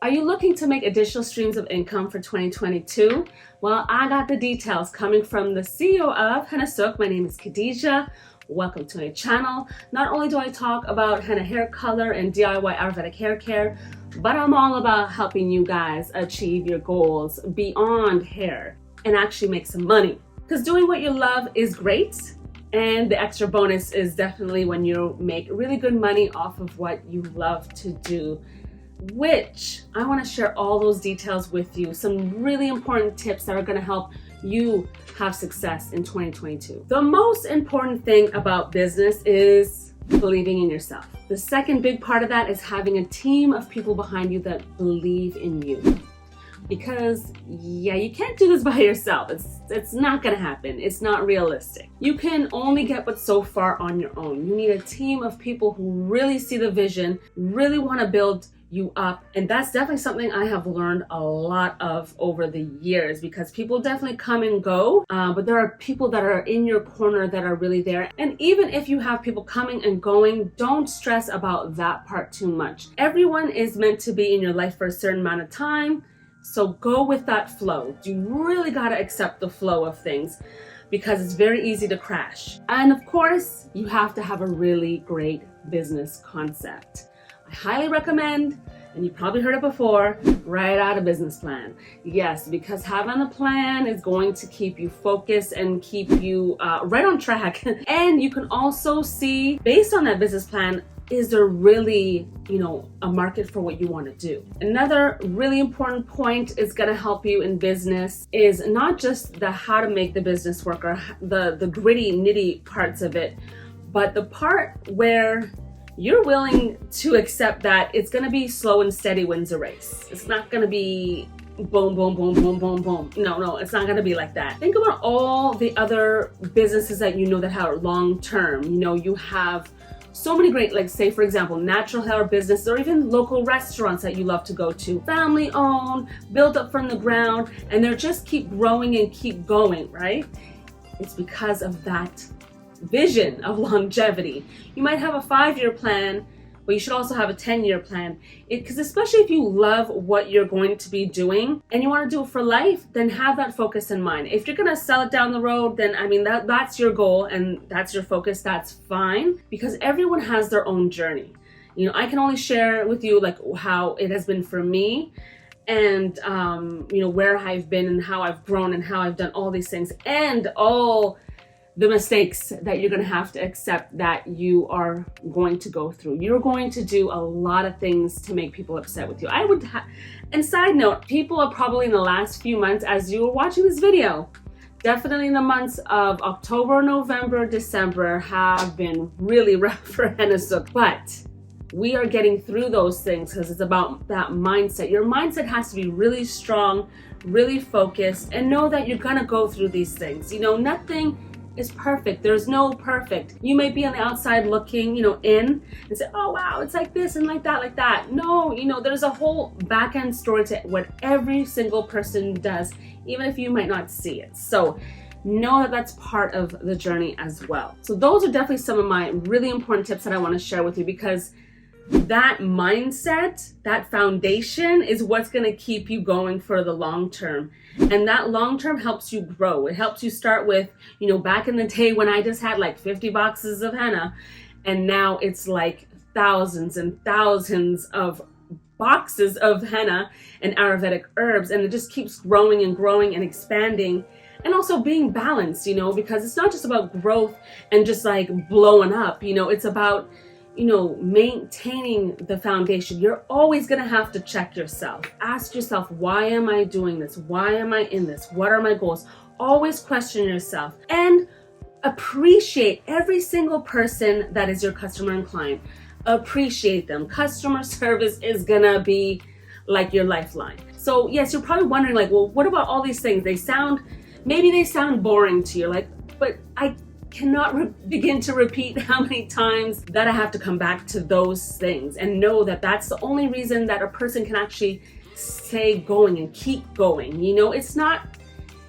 Are you looking to make additional streams of income for 2022? Well, I got the details coming from the CEO of Henna Sooq. My name is Khadija. Welcome to my channel. Not only do I talk about henna hair color and DIY Ayurvedic hair care, but I'm all about helping you guys achieve your goals beyond hair and actually make some money. Because doing what you love is great, and the extra bonus is definitely when you make really good money off of what you love to do, which I want to share all those details with you. Some really important tips that are going to help you have success in 2022. The most important thing about business is believing in yourself. The second big part of that is having a team of people behind you that believe in you. Because yeah, you can't do this by yourself. It's not gonna happen. It's not realistic. You can only get but so far on your own. You need a team of people who really see the vision, really want to build you up. And that's definitely something I have learned a lot of over the years, because people definitely come and go, but there are people that are in your corner that are really there. And even if you have people coming and going, don't stress about that part too much. Everyone is meant to be in your life for a certain amount of time, so go with that flow. You really got to accept the flow of things, because it's very easy to crash. And of course, you have to have a really great business concept. I highly recommend, and you probably heard it before, write out a business plan. Yes, because having a plan is going to keep you focused and keep you right on track. And you can also see, based on that business plan, is there really, a market for what you want to do? Another really important point is going to help you in business is not just the how to make the business work or the gritty, nitty parts of it, but the part where you're willing to accept that it's going to be slow and steady wins the race. It's not going to be boom, boom, boom, boom, boom, boom. No, it's not going to be like that. Think about all the other businesses that that have long term. You have so many great, like say for example, natural hair business, or even local restaurants that you love to go to, family owned, built up from the ground, and they're just keep growing and keep going, right? It's because of that vision of longevity. You might have a 5-year plan, but you should also have a 10-year plan. Because especially if you love what you're going to be doing and you want to do it for life, then have that focus in mind. If you're going to sell it down the road, then that's your goal and that's your focus. That's fine, because everyone has their own journey. I can only share with you like how it has been for me, and where I've been and how I've grown and how I've done all these things, and all the mistakes that you're going to have to accept that you are going to go through. You're going to do a lot of things to make people upset with you. And side note, people are probably in the last few months, as you were watching this video, definitely in the months of October, November, December have been really rough for Henna Sooq. But we are getting through those things, because it's about that mindset. Your mindset has to be really strong, really focused, and know that you're going to go through these things. Nothing is perfect. There's no perfect. You may be on the outside looking, in and say, oh wow, it's like this and like that. No, there's a whole back end story to what every single person does, even if you might not see it. So know that that's part of the journey as well. So those are definitely some of my really important tips that I want to share with you, because that mindset, that foundation is what's going to keep you going for the long term. And that long term helps you grow. It helps you start with, back in the day when I just had like 50 boxes of henna, and now it's like thousands and thousands of boxes of henna and Ayurvedic herbs, and it just keeps growing and growing and expanding. And also being balanced, because it's not just about growth and just like blowing up, it's about maintaining the foundation. You're always going to have to check yourself. Ask yourself, why am I doing this? Why am I in this? What are my goals? Always question yourself, and appreciate every single person that is your customer and client. Appreciate them. Customer service is going to be like your lifeline. So yes, you're probably wondering like, well, what about all these things? Maybe they sound boring to you. Like, but I cannot begin to repeat how many times that I have to come back to those things, and know that that's the only reason that a person can actually stay going and keep going. It's not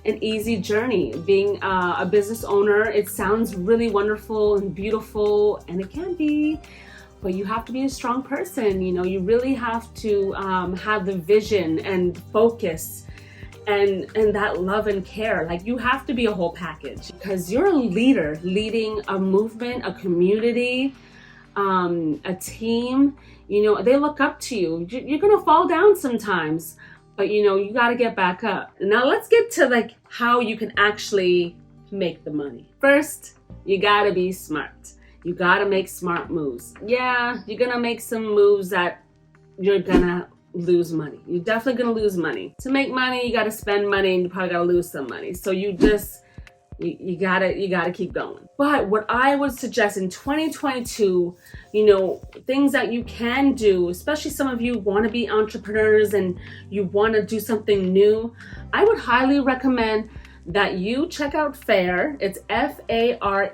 an easy journey. Being a business owner, it sounds really wonderful and beautiful, and it can be, but you have to be a strong person. You know, you really have to have the vision and focus and that love and care. Like, you have to be a whole package because you're a leader leading a movement, a community, a team. You know, they look up to you. You're gonna fall down sometimes, but you know, you got to get back up. Now let's get to like how you can actually make the money. First, you got to be smart. You got to make smart moves. Yeah, you're gonna make some moves that you're gonna lose money. You're definitely gonna lose money. To make money, you got to spend money, and you probably got to lose some money. So you gotta keep going. But what I would suggest in 2022, you know, things that you can do, especially some of you want to be entrepreneurs and you want to do something new, I would highly recommend that you check out FAIR. It's FARE.com,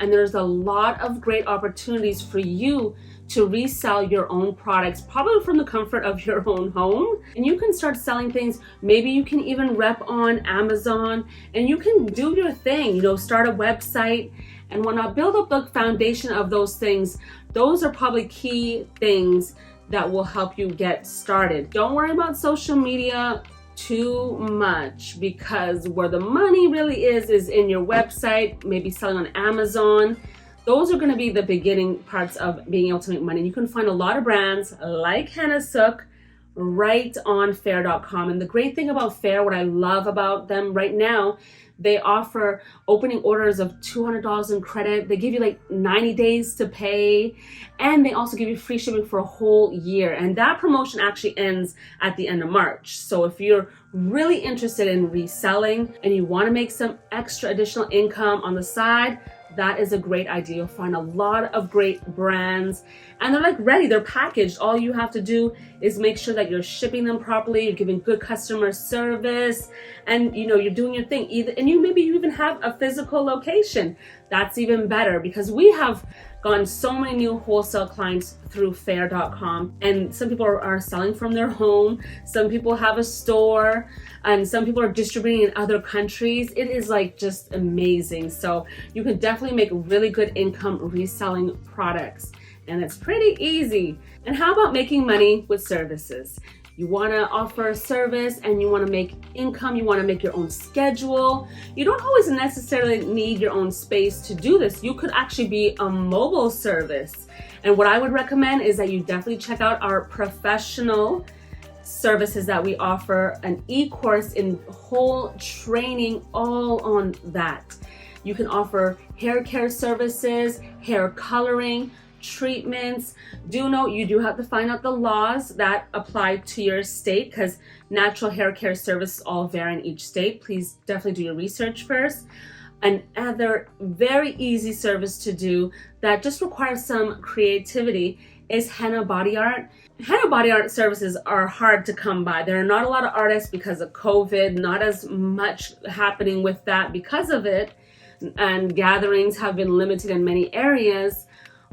and there's a lot of great opportunities for you to resell your own products, probably from the comfort of your own home. And you can start selling things. Maybe you can even rep on Amazon, and you can do your thing, you know, start a website and whatnot. Build up the foundation of those things. Those are probably key things that will help you get started. Don't worry about social media too much, because where the money really is in your website, maybe selling on Amazon. Those are going to be the beginning parts of being able to make money. You can find a lot of brands like Hennasooq right on FAIR.com. And the great thing about FAIR, what I love about them right now, they offer opening orders of $200 in credit. They give you like 90 days to pay, and they also give you free shipping for a whole year. And that promotion actually ends at the end of March. So if you're really interested in reselling and you want to make some extra additional income on the side, that is a great idea. You'll find a lot of great brands, and they're like ready, they're packaged. All you have to do is make sure that you're shipping them properly, you're giving good customer service, and you know, you're doing your thing. And maybe you even have a physical location. That's even better, because we have gotten so many new wholesale clients through FAIR.com, and some people are selling from their home, some people have a store, and some people are distributing in other countries. It is like just amazing. So you can definitely make really good income reselling products, and it's pretty easy. And how about making money with services? You want to offer a service and you want to make income. You want to make your own schedule. You don't always necessarily need your own space to do this. You could actually be a mobile service. And what I would recommend is that you definitely check out our professional services that we offer, an e-course in whole training all on that. You can offer hair care services, hair coloring, treatments. Do note, you do have to find out the laws that apply to your state, because natural hair care services all vary in each state. Please definitely do your research first. Another very easy service to do that just requires some creativity is henna body art. Henna body art services are hard to come by. There are not a lot of artists because of COVID, not as much happening with that because of it, and gatherings have been limited in many areas.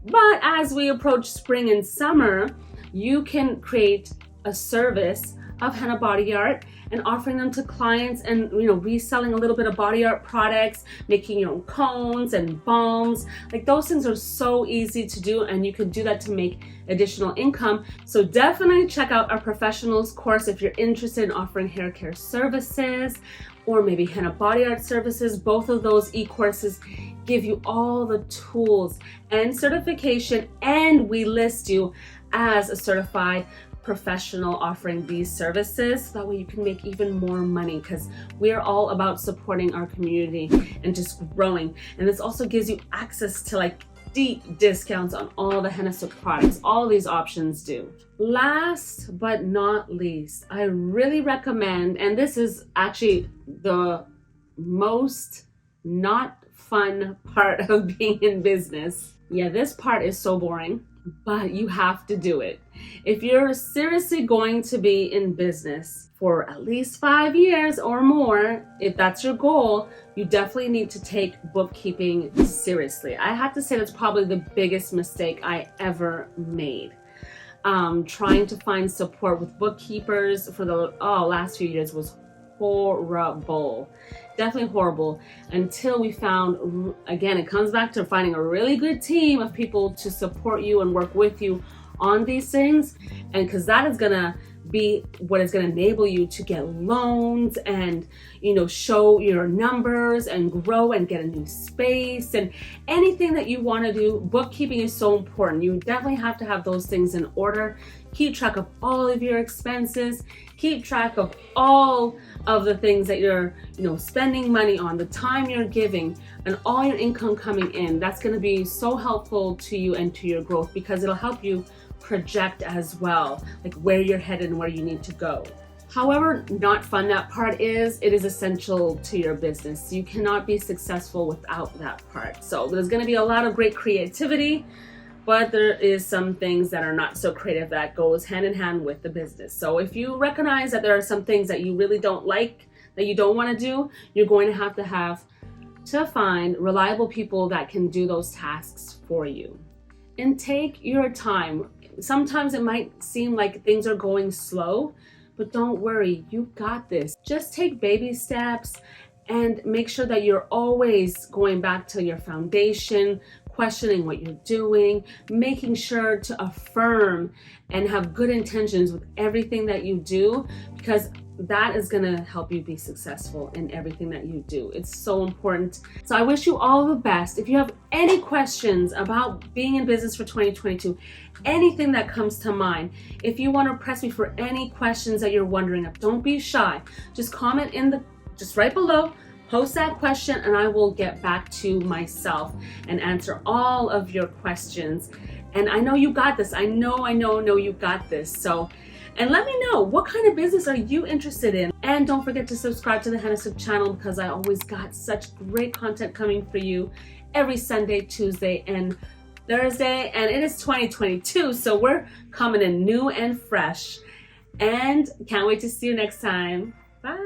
But as we approach spring and summer, you can create a service of henna body art and offering them to clients, and you know, reselling a little bit of body art products, making your own cones and balms. Like, those things are so easy to do, and you can do that to make additional income. So definitely check out our professionals course if you're interested in offering hair care services or maybe henna body art services. Both of those e-courses give you all the tools and certification, and we list you as a certified professional offering these services. That way you can make even more money, because we're all about supporting our community and just growing. And this also gives you access to like deep discounts on all the Hennasooq products. All these options do. Last but not least, I really recommend, and this is actually the most not fun part of being in business. Yeah, this part is so boring, but you have to do it. If you're seriously going to be in business for at least 5 years or more, if that's your goal, you definitely need to take bookkeeping seriously. I have to say that's probably the biggest mistake I ever made. Trying to find support with bookkeepers for the last few years was horrible. Definitely horrible, until we found, again, it comes back to finding a really good team of people to support you and work with you on these things. And because that is gonna be what is going to enable you to get loans and, show your numbers and grow and get a new space and anything that you want to do. Bookkeeping is so important. You definitely have to have those things in order. Keep track of all of your expenses. Keep track of all of the things that you're, spending money on, the time you're giving, and all your income coming in. That's going to be so helpful to you and to your growth, because it'll help you project as well, like where you're headed and where you need to go. However not fun that part is, it is essential to your business. You cannot be successful without that part. So there's going to be a lot of great creativity, but there is some things that are not so creative that goes hand in hand with the business. So if you recognize that there are some things that you really don't like, that you don't want to do, you're going to have to find reliable people that can do those tasks for you. And take your time. Sometimes it might seem like things are going slow, but don't worry, you got this. Just take baby steps and make sure that you're always going back to your foundation, questioning what you're doing, making sure to affirm and have good intentions with everything that you do, because that is going to help you be successful in everything that you do. It's so important. So I wish you all the best. If you have any questions about being in business for 2022, anything that comes to mind, if you want to press me for any questions that you're wondering of, don't be shy. Just comment just right below, post that question, and I will get back to myself and answer all of your questions. And I know you got this. I know you got this. So, and let me know, what kind of business are you interested in? And don't forget to subscribe to the Hennasooq channel, because I always got such great content coming for you every Sunday, Tuesday, and Thursday. And it is 2022, so we're coming in new and fresh. And can't wait to see you next time. Bye.